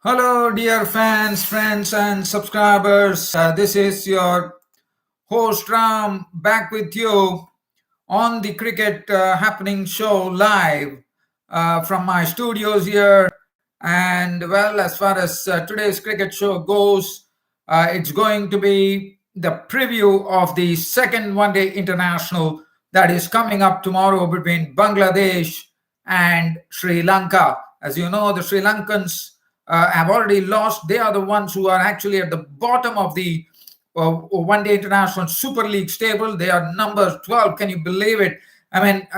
Hello, dear fans, friends, and subscribers. This is your host Ram back with you on the Cricket Happening Show live from my studios here. And well, as far as today's cricket show goes, it's going to be the preview of the second one day international that is coming up tomorrow between Bangladesh and Sri Lanka. As you know, the Sri Lankans have already lost. They are the ones who are actually at the bottom of the one day international Super League stable. They are number 12. Can you believe it? I mean,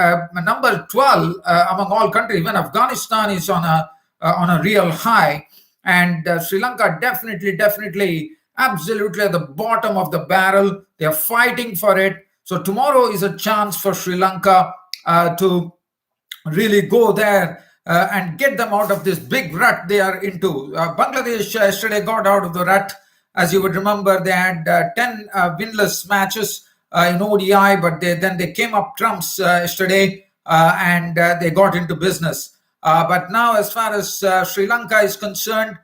number 12 among all countries. Even Afghanistan is on a real high, and Sri Lanka definitely, absolutely at the bottom of the barrel. They are fighting for it. So tomorrow is a chance for Sri Lanka to really go there and get them out of this big rut they are into. Bangladesh yesterday got out of the rut. As you would remember, they had 10 winless matches in ODI, but then they came up trumps yesterday and they got into business. But now, as far as Sri Lanka is concerned,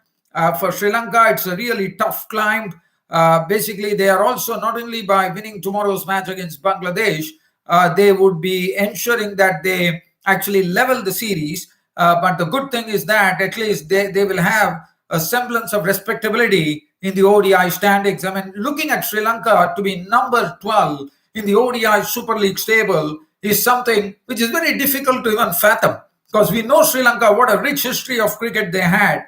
for Sri Lanka, it's a really tough climb. Basically, they are also not only by winning tomorrow's match against Bangladesh, they would be ensuring that they actually level the series. But the good thing is that at least they will have a semblance of respectability in the ODI standings. I mean, looking at Sri Lanka to be number 12 in the ODI Super League stable is something which is very difficult to even fathom, because we know Sri Lanka, what a rich history of cricket they had.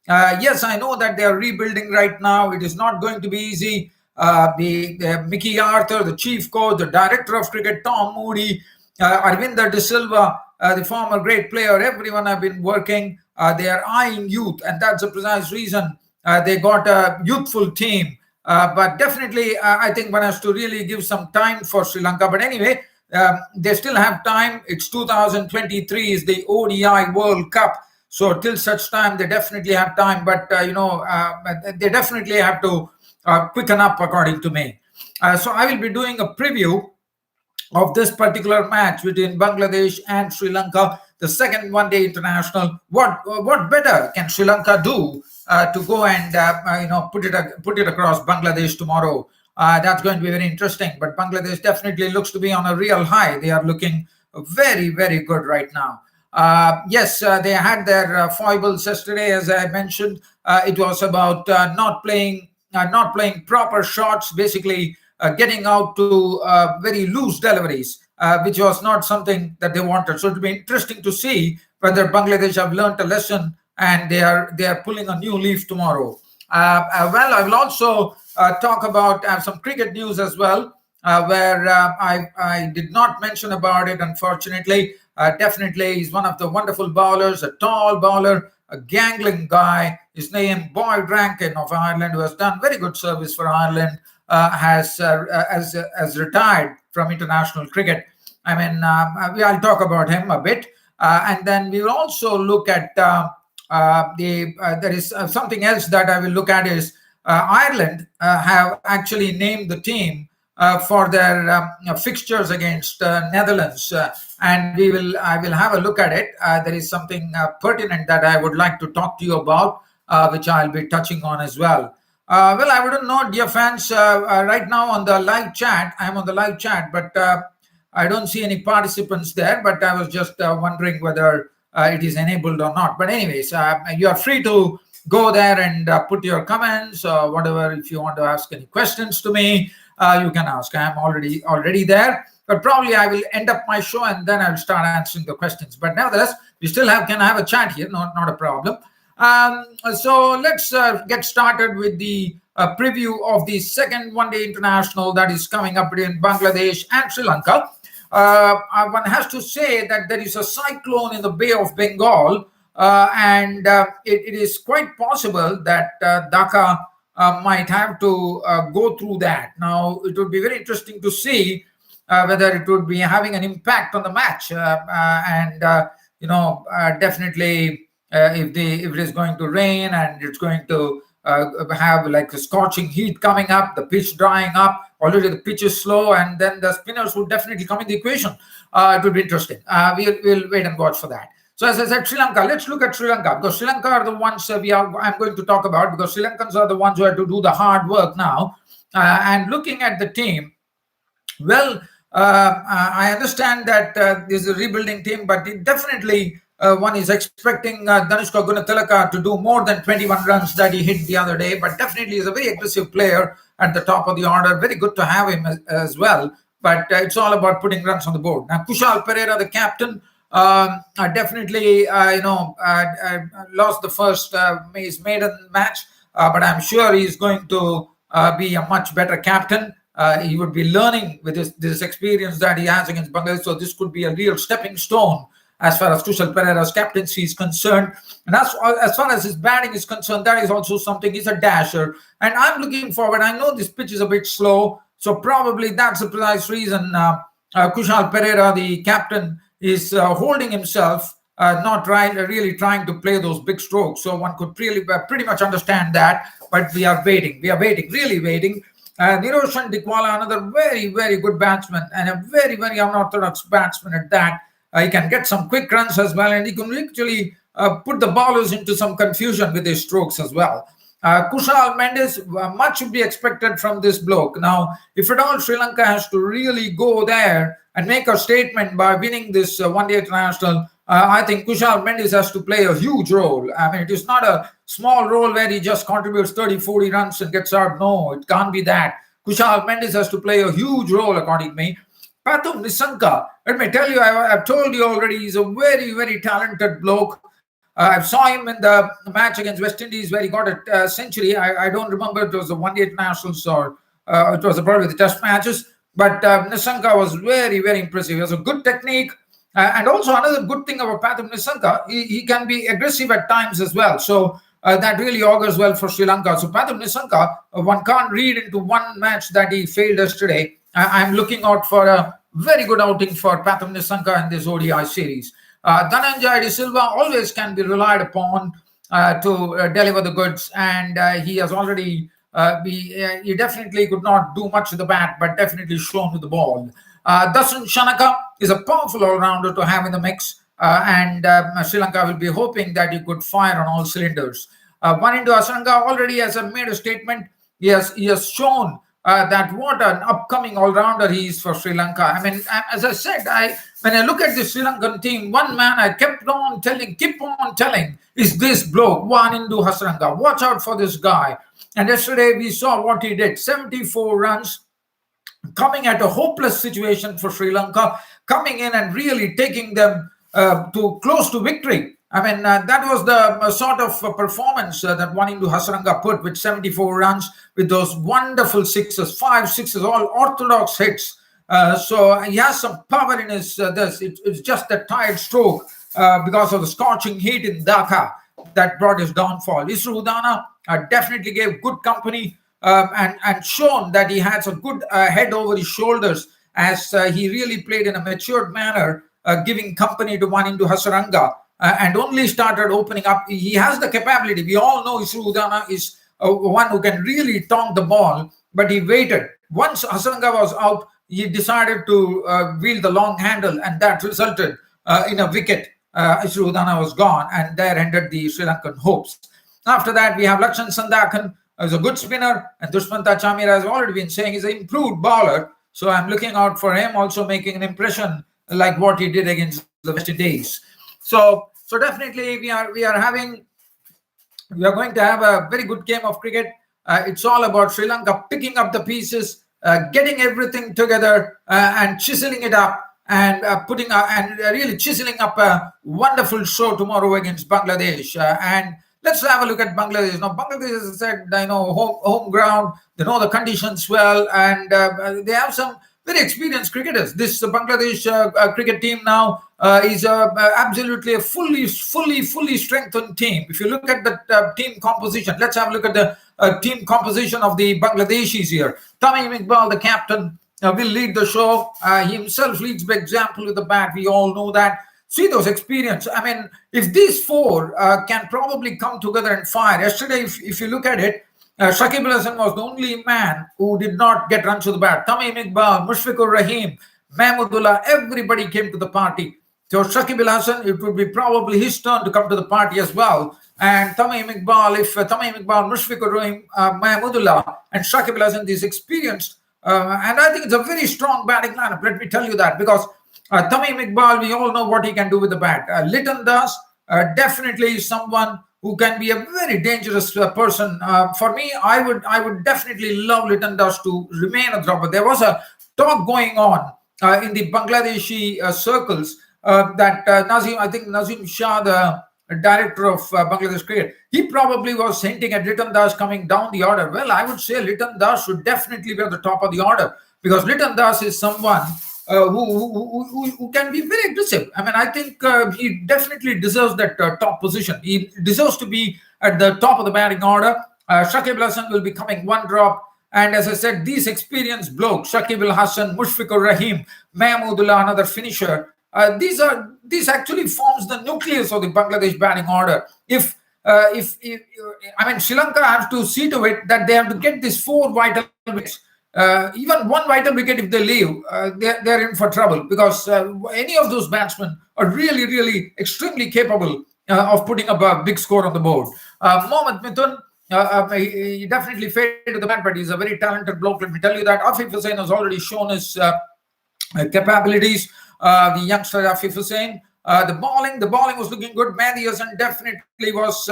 Yes, I know that they are rebuilding right now. It is not going to be easy. The Mickey Arthur, the chief coach, the director of cricket, Tom Moody, Arvinder De Silva, the former great player, everyone have been working. They are eyeing youth, and that's the precise reason they got a youthful team. But definitely, I think one has to really give some time for Sri Lanka. But anyway, they still have time. It's 2023 is the ODI World Cup. So till such time, they definitely have time. But, they definitely have to quicken up, according to me. So I will be doing a preview of this particular match between Bangladesh and Sri Lanka, the second one-day international. What better can Sri Lanka do to go and put it across Bangladesh tomorrow? That's going to be very interesting. But Bangladesh definitely looks to be on a real high. They are looking very, very good right now. Yes, they had their foibles yesterday, as I mentioned. It was about not playing proper shots, basically getting out to very loose deliveries, which was not something that they wanted. So it'll be interesting to see whether Bangladesh have learned a lesson and they are pulling a new leaf tomorrow. Well, I will also talk about some cricket news as well, where I did not mention about it, unfortunately. Definitely, he's one of the wonderful bowlers, a tall bowler, a gangling guy. His name, Boyd Rankin of Ireland, who has done very good service for Ireland, has retired from international cricket. I mean, I'll talk about him a bit, and then we will also look at there is something else that I will look at is Ireland have actually named the team for their fixtures against Netherlands, and I will have a look at it. There is something pertinent that I would like to talk to you about, which I'll be touching on as well. Well, I wouldn't know, dear fans, right now on the live chat, I'm on the live chat, but I don't see any participants there, but I was just wondering whether it is enabled or not. But anyways, you are free to go there and put your comments or whatever. If you want to ask any questions to me, you can ask. I'm already there, but probably I will end up my show and then I'll start answering the questions. But nevertheless, we still can have a chat here, not a problem. So let's get started with the preview of the second one-day international that is coming up between Bangladesh and Sri Lanka. One has to say that there is a cyclone in the Bay of Bengal, and it is quite possible that Dhaka might have to go through that. Now, it would be very interesting to see whether it would be having an impact on the match, definitely. If it is going to rain and it's going to have like a scorching heat coming up, the pitch drying up, already the pitch is slow, and then the spinners would definitely come in the equation. It would be interesting. We'll wait and watch for that. So as I said, Sri Lanka. Let's look at Sri Lanka, because Sri Lanka are the ones I'm going to talk about, because Sri Lankans are the ones who have to do the hard work now. And looking at the team, well, I understand that this is a rebuilding team, but it definitely one is expecting Danushka Gunatilaka to do more than 21 runs that he hit the other day. But definitely is a very aggressive player at the top of the order. Very good to have him as well. But it's all about putting runs on the board. Now, Kushal Pereira, the captain, definitely lost the first his maiden match, but I'm sure he's going to be a much better captain. He would be learning with this experience that he has against Bangladesh. So this could be a real stepping stone as far as Kushal Pereira's captaincy is concerned. And as far as his batting is concerned, that is also something. He's a dasher. And I'm looking forward. I know this pitch is a bit slow, so probably that's the precise reason Kushal Pereira, the captain, is holding himself, not really trying to play those big strokes. So one could really pretty much understand that. But we are waiting. We are waiting, really waiting. Niroshan Dikwala, another very, very good batsman, and a very, very unorthodox batsman at that. He can get some quick runs as well, and he can literally put the bowlers into some confusion with his strokes as well. Kushal Mendes, much should be expected from this bloke. Now, if at all Sri Lanka has to really go there and make a statement by winning this one-day international, I think Kushal Mendes has to play a huge role. I mean, it is not a small role where he just contributes 30, 40 runs and gets out. No, it can't be that. Kushal Mendes has to play a huge role, according to me. Pathum Nisanka, let me tell you, I've told you already, he's a very, very talented bloke. I saw him in the match against West Indies where he got a century. I don't remember if it was the one-day internationals or it was probably the test matches. But Nisanka was very, very impressive. He has a good technique. And also another good thing about Pathum Nisanka, he can be aggressive at times as well. So that really augurs well for Sri Lanka. So Pathum Nisanka, one can't read into one match that he failed yesterday. I'm looking out for a very good outing for Pathum Nisanka in this ODI series. Dhananjay De Silva always can be relied upon to deliver the goods, and he has already he definitely could not do much with the bat, but definitely shown with the ball. Dasun Shanaka is a powerful all-rounder to have in the mix, and Sri Lanka will be hoping that he could fire on all cylinders. Wanindu Hasaranga already has made a statement. He has shown that what an upcoming all-rounder he is for Sri Lanka. I mean, as I said, when I look at the Sri Lankan team, one man I keep on telling is this bloke, Wanindu Hasaranga. Watch out for this guy. And yesterday we saw what he did, 74 runs, coming at a hopeless situation for Sri Lanka, coming in and really taking them to close to victory. I mean, that was the sort of performance that Wanindu Hasaranga put with 74 runs, with those wonderful sixes, 5 sixes, all orthodox hits. So he has some power in his it's just a tired stroke because of the scorching heat in Dhaka that brought his downfall. Isru Udana definitely gave good company and shown that he has a good head over his shoulders, as he really played in a matured manner, giving company to Wanindu Hasaranga. And only started opening up. He has the capability. We all know Isru Udana is one who can really tong the ball, but he waited. Once Hasaranga was out, he decided to wield the long handle, and that resulted in a wicket. Isru Udana was gone, and there ended the Sri Lankan hopes. After that, we have Lakshan Sandakan, who's a good spinner, and Dushmanta Chamira has already been saying he's an improved bowler. So I'm looking out for him also making an impression like what he did against the West Indies. So definitely we are going to have a very good game of cricket. It's all about Sri Lanka picking up the pieces, getting everything together, and chiseling it up, and really chiseling up a wonderful show tomorrow against Bangladesh. And let's have a look at Bangladesh. Now, Bangladesh, as I said, home ground. They know the conditions well, and they have some very experienced cricketers. This Bangladesh cricket team now is absolutely a fully strengthened team. If you look at the team composition, let's have a look at the team composition of the Bangladeshis here. Tamim Iqbal, the captain, will lead the show. He himself leads by example with the bat. We all know that. See those experience. I mean, if these four can probably come together and fire. Yesterday, if you look at it, Shakib Al Hasan was the only man who did not get runs to the bat. Tamim Iqbal, Mushfiqur Rahim, Mahmudullah, everybody came to the party. So Shakib Al Hasan, it would be probably his turn to come to the party as well. And Tamim Iqbal, if Tamim Iqbal, Mushfiqur Rahim, Mahmudullah, and Shakib Al Hasan, these experienced, and I think it's a very strong batting lineup. Let me tell you that, because Tamim Iqbal, we all know what he can do with the bat. Litton Das definitely is someone who can be a very dangerous person. For me, I would definitely love Litton Das to remain a dropper. There was a talk going on in the Bangladeshi circles that I think Nazim Shah, the director of Bangladesh cricket, he probably was hinting at Litton Das coming down the order. Well, I would say Litton Das should definitely be at the top of the order, because Litton Das is someone who can be very aggressive. I mean, I think he definitely deserves that top position. He deserves to be at the top of the batting order. Shakib Al Hasan will be coming one drop. And as I said, these experienced blokes, Shakib Al Hasan, Mushfiqur Rahim, Mahmudullah, another finisher, these actually forms the nucleus of the Bangladesh batting order. If I mean, Sri Lanka has to see to it that they have to get these 4 vital wickets. Even 1 vital wicket, if they leave, they're in for trouble, because any of those batsmen are really, really extremely capable of putting up a big score on the board. Mohammad Mithun, he definitely faded to the bat, but he's a very talented bloke. Let me tell you that. Afif Hussain has already shown his capabilities. The youngster Afif Hussain. The bowling was looking good. Mehdi Hasan definitely was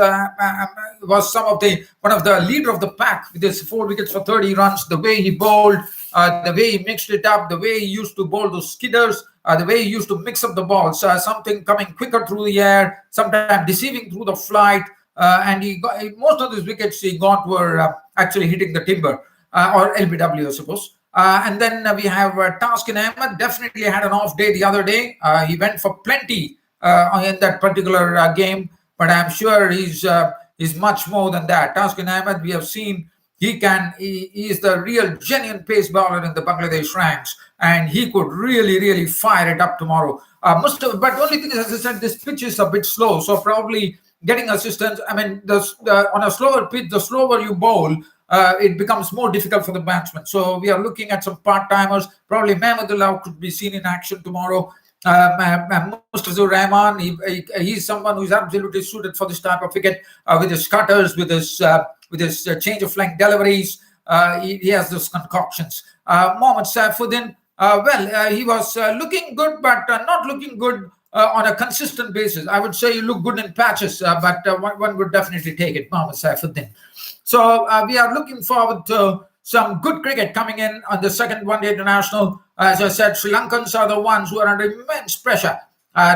one of the leader of the pack with his 4 wickets for 30 runs. The way he bowled, the way he mixed it up, the way he used to bowl those skidders, the way he used to mix up the balls, something coming quicker through the air, sometimes deceiving through the flight, and most of these wickets he got were actually hitting the timber or LBW, I suppose. And then we have Taskin Ahmed, definitely had an off day the other day. He went for plenty in that particular game, but I'm sure he's much more than that. Taskin Ahmed, we have seen he is the real genuine pace bowler in the Bangladesh ranks, and he could really, really fire it up tomorrow. But the only thing is, as I said, this pitch is a bit slow, so probably getting assistance. I mean, on a slower pitch, the slower you bowl, it becomes more difficult for the batsman. So we are looking at some part-timers. Probably Mahmudullah could be seen in action tomorrow. Mustafizur Rahman, he's someone who's absolutely suited for this type of wicket, with his cutters, with his change of length deliveries. He has those concoctions. Mohammad Saifuddin, he was looking good, but not looking good on a consistent basis. I would say you look good in patches, but one would definitely take it, Mohammad Saifuddin. So we are looking forward to some good cricket coming in on the second one-day international. As I said, Sri Lankans are the ones who are under immense pressure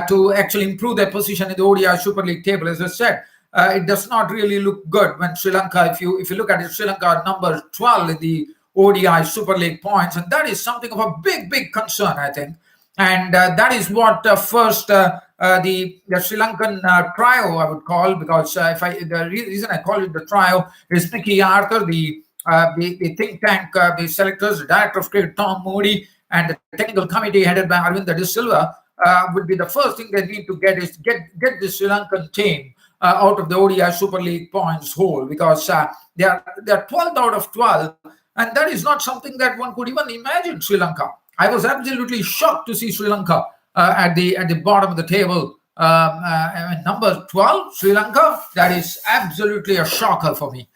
to actually improve their position in the ODI Super League table. As I said, it does not really look good when Sri Lanka, if you look at it, Sri Lanka are number 12 in the ODI Super League points, and that is something of a big concern, I think. And that is what first the Sri Lankan trio, I would call, because the reason I call it the trio is Mickey Arthur, the think tank, the selectors, the director of cricket, Tom Moody, and the technical committee headed by Arvind De Silva, would be the first thing they need to get the Sri Lankan team out of the ODI Super League points hole, because they are 12th out of 12, and that is not something that one could even imagine. Sri Lanka, I was absolutely shocked to see Sri Lanka at the bottom of the table. Number 12, Sri Lanka, that is absolutely a shocker for me.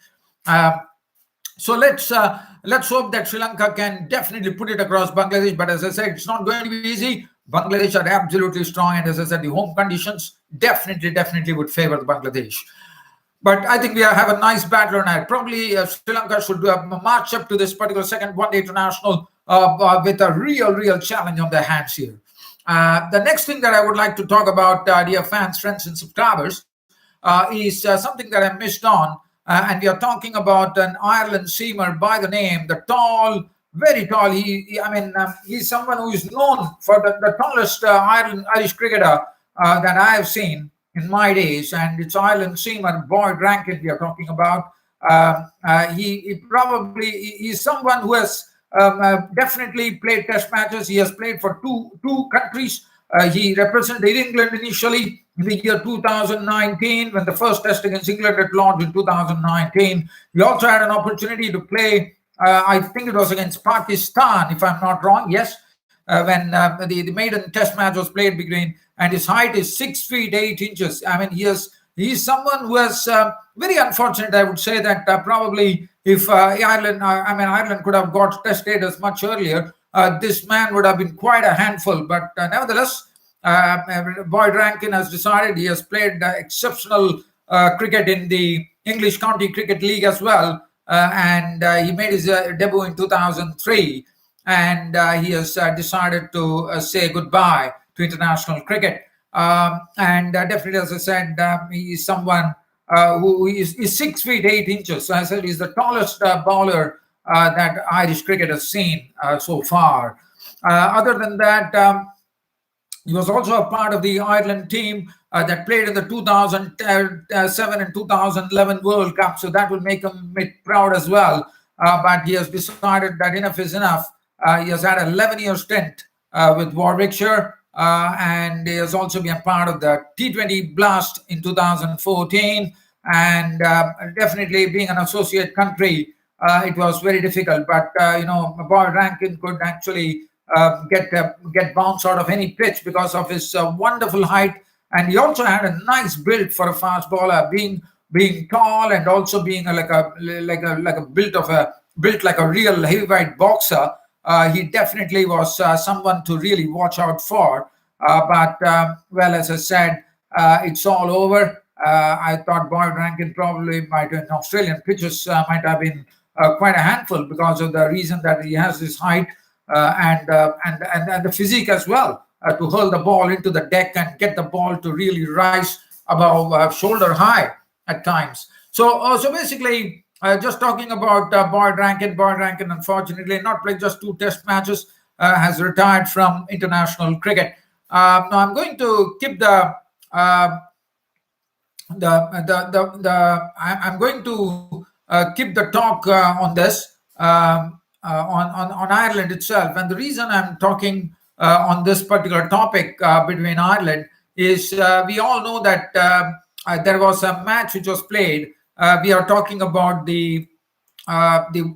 So let's hope that Sri Lanka can definitely put it across Bangladesh. But as I said, it's not going to be easy. Bangladesh are absolutely strong, and as I said, the home conditions definitely would favor the Bangladesh. But I think we have a nice battle tonight. Probably Sri Lanka should march up to this particular second one-day international with a real challenge on their hands here. The next thing that I would like to talk about, dear fans, friends, and subscribers, is something that I missed on. And we are talking about an Ireland seamer by the name, the tall, very tall. He's someone who is known for the tallest Irish cricketer that I have seen in my days, and it's Ireland seamer Boyd Rankin we are talking about. He's someone who has definitely played test matches. He has played for two countries. He represented England initially in the year 2019 when the first test against England had launched in 2019. He also had an opportunity to play, I think it was against Pakistan, if I'm not wrong. Yes, when the maiden test match was played between and his height is 6 feet 8 inches. I mean, he's someone who has very unfortunate. I would say that probably if Ireland could have got test status much earlier, this man would have been quite a handful. But nevertheless, Boyd Rankin has decided he has played exceptional cricket in the English County Cricket League as well, and he made his debut in 2003, and he has decided to say goodbye to international cricket. And definitely, as I said, he is someone who is 6 feet 8 inches. So I said he's the tallest bowler that Irish cricket has seen so far. Other than that, he was also a part of the Ireland team that played in the 2007 and 2011 World Cup. So that will make him a bit proud as well. But he has decided that enough is enough. He has had an 11-year stint with Warwickshire, and he has also been a part of the T20 Blast in 2014. And definitely being an associate country, it was very difficult. But, Boyd Rankin could actually get bounced out of any pitch because of his wonderful height, and he also had a nice build for a fast bowler, being tall and also being like a built like a real heavyweight boxer. He definitely was someone to really watch out for. But well, as I said, it's all over. I thought Boyd Rankin probably might in Australian pitches might have been quite a handful because of the reason that he has this height. And the physique as well to hurl the ball into the deck and get the ball to really rise above shoulder high at times. So basically, just talking about Boyd Rankin. Boyd Rankin, unfortunately, not played just 2 Test matches, has retired from international cricket. Now I'm going to keep I'm going to keep the talk on this. On Ireland itself. And the reason I'm talking on this particular topic between Ireland is we all know that there was a match which was played. We are talking about the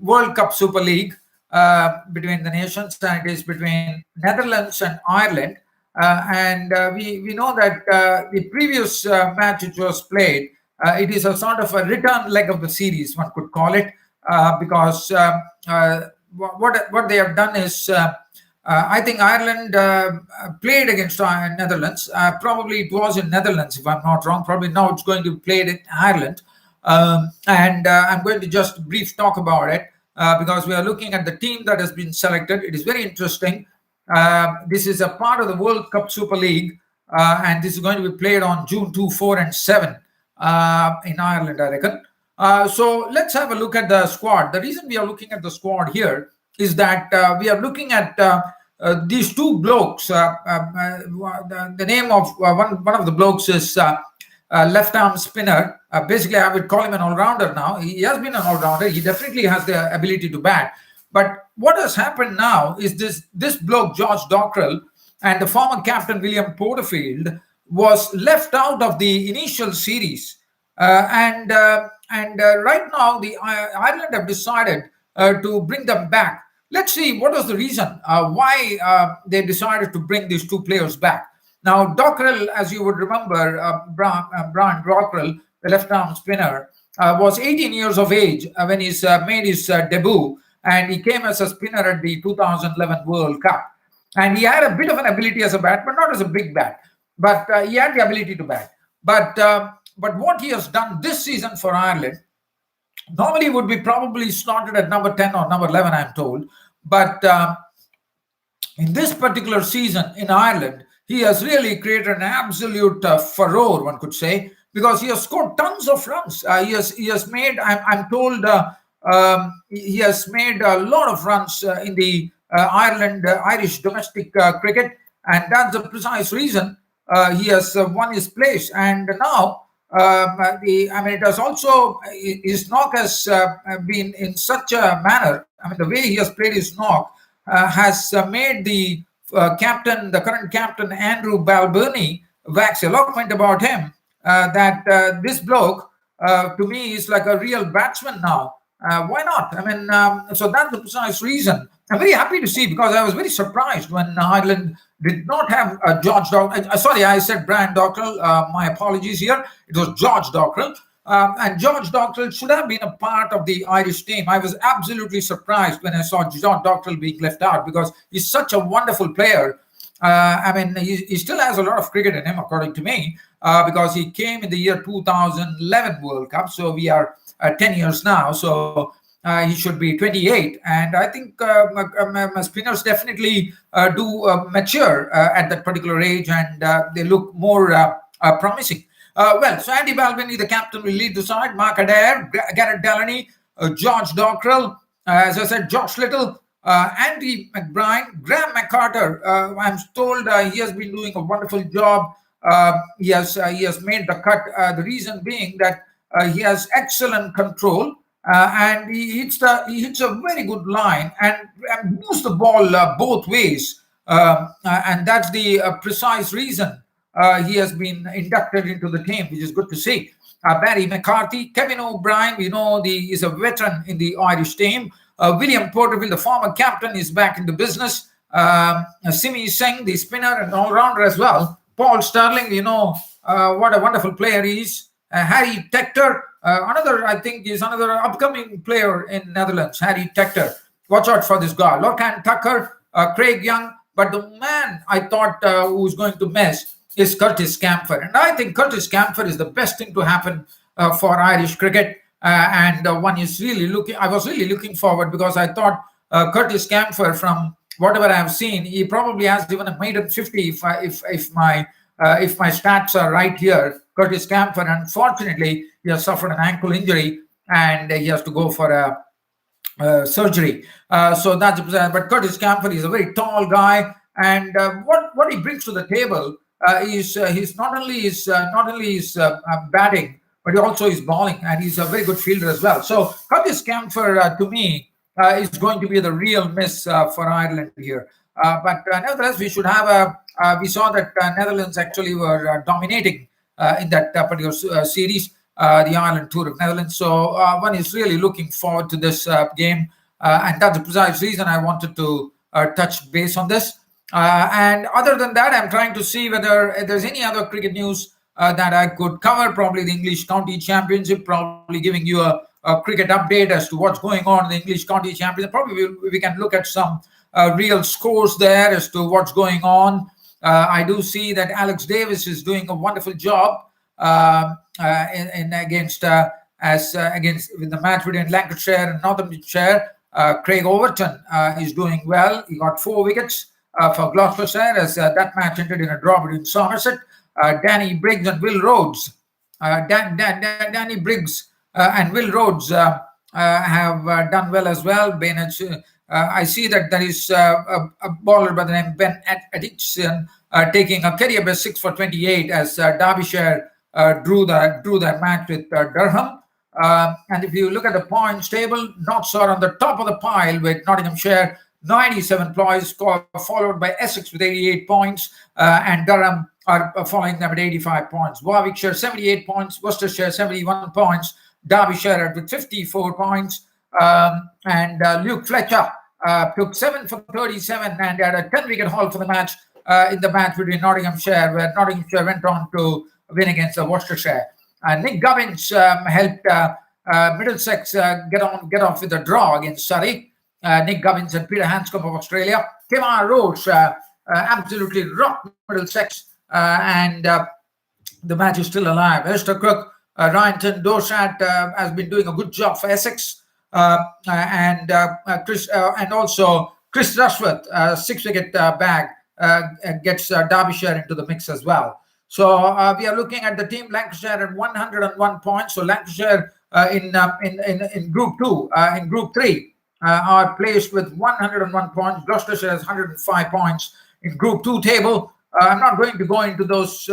World Cup Super League between the nations, and it is between Netherlands and Ireland. And we know that the previous match which was played, it is a sort of a return leg of the series, one could call it, because what they have done is, I think Ireland played against Netherlands. Probably it was in Netherlands, if I'm not wrong. Probably now it's going to be played in Ireland. And I'm going to just brief talk about it because we are looking at the team that has been selected. It is very interesting. This is a part of the World Cup Super League, and this is going to be played on June 2, 4, and 7 in Ireland, I reckon. So let's have a look at the squad. The reason we are looking at the squad here is that we are looking at these 2 blokes. The name of one of the blokes is left-arm spinner. Basically, I would call him an all-rounder now. He has been an all-rounder. He definitely has the ability to bat. But what has happened now is this bloke, George Dockrell, and the former captain, William Porterfield, was left out of the initial series. And right now, the Ireland have decided to bring them back. Let's see what was the reason why they decided to bring these 2 players back. Now, Dockrell, as you would remember, Brian Dockrell, the left-arm spinner, was 18 years of age when he made his debut, and he came as a spinner at the 2011 World Cup. And he had a bit of an ability as a bat, but not as a big bat. But he had the ability to bat. But what he has done this season for Ireland, normally would be probably slotted at number 10 or number 11, I'm told. But in this particular season in Ireland, he has really created an absolute furore, one could say, because he has scored tons of runs. He has made, I'm told, he has made a lot of runs in the Irish domestic cricket, and that's the precise reason he has won his place. And now, it has also, his knock has been in such a manner. I mean, the way he has played his knock has made the current captain, Andrew Balbirnie, wax eloquent about him, that this bloke, to me, is like a real batsman now. Why not? I mean, so that's the precise reason I'm very happy to see because I was very surprised when Ireland did not have George Dockrell. Sorry, I said Brian Dockrell. My apologies here. It was George Dockrell. And George Dockrell should have been a part of the Irish team. I was absolutely surprised when I saw George Dockrell being left out because he's such a wonderful player. I mean, he still has a lot of cricket in him, according to me, because he came in the year 2011 World Cup. So we are 10 years now. So he should be 28. And I think spinners definitely do mature at that particular age and they look more promising. So Andy Balvenie, the captain, will lead the side. Mark Adair, Garrett Delaney, George Dockrell, as I said, Josh Little, Andy McBride, Graham McCarter. I'm told he has been doing a wonderful job. He has made the cut. The reason being that he has excellent control. And he hits a very good line and moves the ball both ways, and that's the precise reason he has been inducted into the team, which is good to see. Barry McCarthy, Kevin O'Brien, we know is a veteran in the Irish team. William Porterfield, the former captain, is back in the business. Simi Singh, the spinner and all-rounder as well. Paul Sterling, what a wonderful player he is. Harry Tector, I think, is another upcoming player in Netherlands. Harry Tector. Watch out for this guy. Lorcan Tucker, Craig Young. But the man I thought who's going to miss is Curtis Camphor. And I think Curtis Camphor is the best thing to happen for Irish cricket. I was really looking forward because I thought Curtis Camphor, from whatever I have seen, he probably has even a maiden 50 if my stats are right here. Curtis Camphor, unfortunately, he has suffered an ankle injury and he has to go for a surgery. But Curtis Camphor is a very tall guy, and what he brings to the table is he's not only is batting, but he also is bowling, and he's a very good fielder as well. So Curtis Camphor, to me, is going to be the real miss for Ireland here. But nevertheless, we should have we saw that Netherlands actually were dominating in that particular series, the Ireland Tour of Netherlands. So one is really looking forward to this game, and that's the precise reason I wanted to touch base on this. And other than that, I'm trying to see whether there's any other cricket news that I could cover. Probably the English County Championship, probably giving you a cricket update as to what's going on in the English County Championship. Probably we can look at some real scores there as to what's going on. I do see that Alex Davis is doing a wonderful job against with the match between Lancashire and Northamptonshire. Craig Overton is doing well. He got 4 wickets for Gloucestershire as that match ended in a draw between Somerset. Danny Briggs and Will Rhodes. Danny Briggs and Will Rhodes have done well as well. I see that there is a bowler by the name Ben Atkinson taking a career best 6 for 28 as Derbyshire drew that match with Durham. And if you look at the points table, Notts are on the top of the pile with Nottinghamshire 97 points, followed by Essex with 88 points, and Durham are following them at 85 points. Warwickshire 78 points, Worcestershire 71 points, Derbyshire with 54 points, and Luke Fletcher took 7 for 37 and had a 10-wicket haul for the match in the match between Nottinghamshire, where Nottinghamshire went on to win against Worcestershire. Nick Gubbins helped Middlesex get off with a draw against Surrey. Nick Gubbins and Peter Hanscom of Australia. Kemar Roach absolutely rocked Middlesex, and the match is still alive. Esther Crook, Ryan Doshat has been doing a good job for Essex, and also Chris Rushworth, 6-wicket bag, gets Derbyshire into the mix as well. So we are looking at the team Lancashire at 101 points. So Lancashire in Group 2, in Group 3. Are placed with 101 points. Gloucestershire has 105 points in Group 2 table. I'm not going to go into those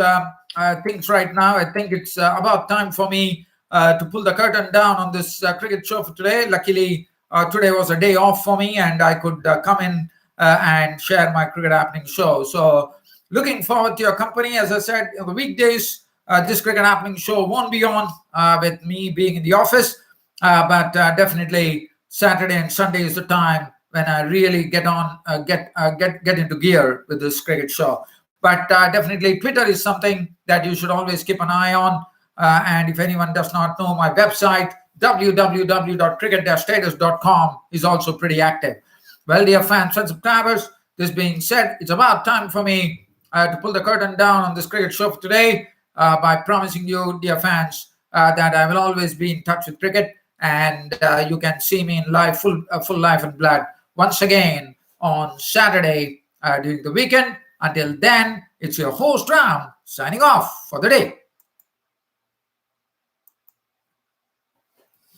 things right now. I think it's about time for me to pull the curtain down on this cricket show for today. Luckily, today was a day off for me and I could come in and share my cricket happening show. So looking forward to your company. As I said, on the weekdays, this cricket happening show won't be on with me being in the office, but definitely Saturday and Sunday is the time when I really get into gear with this cricket show. But definitely, Twitter is something that you should always keep an eye on. And if anyone does not know, my website www.cricket-status.com is also pretty active. Well, dear fans and subscribers, this being said, it's about time for me to pull the curtain down on this cricket show for today by promising you, dear fans, that I will always be in touch with cricket, and you can see me in live, full life and blood once again on Saturday during the weekend. Until then, it's your host Ram signing off for the day.